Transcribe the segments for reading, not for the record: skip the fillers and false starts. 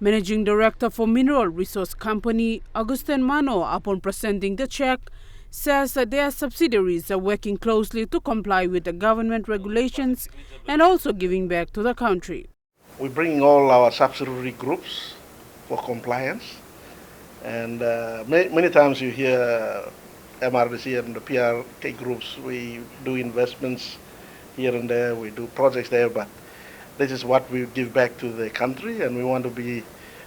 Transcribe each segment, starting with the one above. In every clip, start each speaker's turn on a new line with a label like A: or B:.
A: Managing Director for Mineral Resource Company, Augustin Mano, upon presenting the check, says that their subsidiaries are working closely to comply with the government regulations and also giving back to the country.
B: We bring all our subsidiary groups for compliance, and many times you hear MRDC and the PRK groups, we do investments here and there, we do projects there, but this is what we give back to the country, and we want to be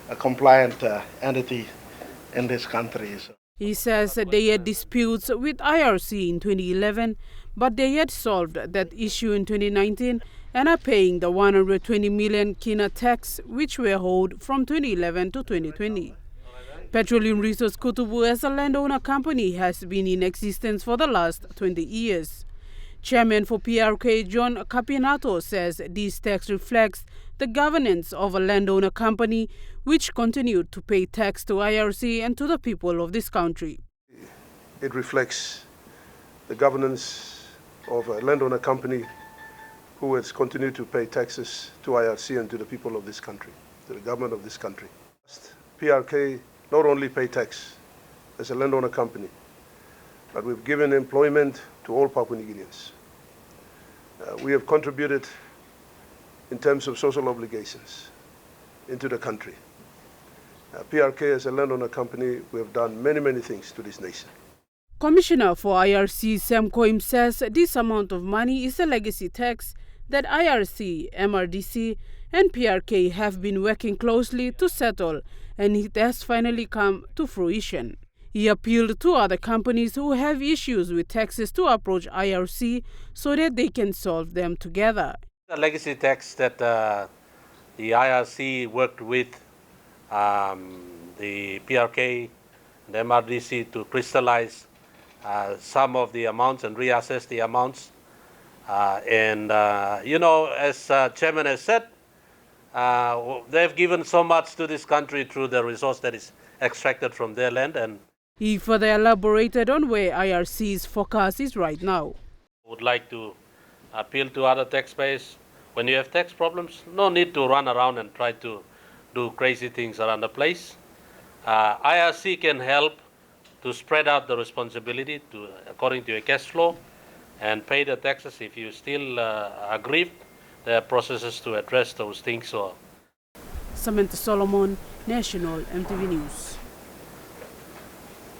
B: a compliant entity in this country. So.
A: He says that they had disputes with IRC in 2011, but they had solved that issue in 2019 and are paying the 120 million kina tax which were owed from 2011 to 2020. Petroleum Resources Kutubu as a landowner company has been in existence for the last 20 years. Chairman for PRK, John Capinato, says this tax reflects the governance of a landowner company which continued to pay tax to IRC and to the people of this country.
C: It reflects the governance of a landowner company who has continued to pay taxes to IRC and to the people of this country, to the government of this country. PRK not only pay tax as a landowner company, but we've given employment to all Papua New Guineans. We have contributed in terms of social obligations into the country. PRK as a landowner company, we have done many things to this nation.
A: Commissioner for IRC, Sam Koim, says this amount of money is a legacy tax that IRC, MRDC and PRK have been working closely to settle, and it has finally come to fruition. He appealed to other companies who have issues with taxes to approach IRC so that they can solve them together.
D: The legacy tax that the IRC worked with the PRK and the MRDC to crystallize some of the amounts and reassess the amounts. As Chairman has said, they've given so much to this country through the resource that is extracted from their land. And
A: he further elaborated on where IRC's focus is right now.
D: I would like to appeal to other taxpayers. When you have tax problems, no need to run around and try to do crazy things around the place. IRC can help to spread out the responsibility according to your cash flow and pay the taxes. If you still aggrieved, there are processes to address those things.
A: Samantha Solomon, National EMTV News.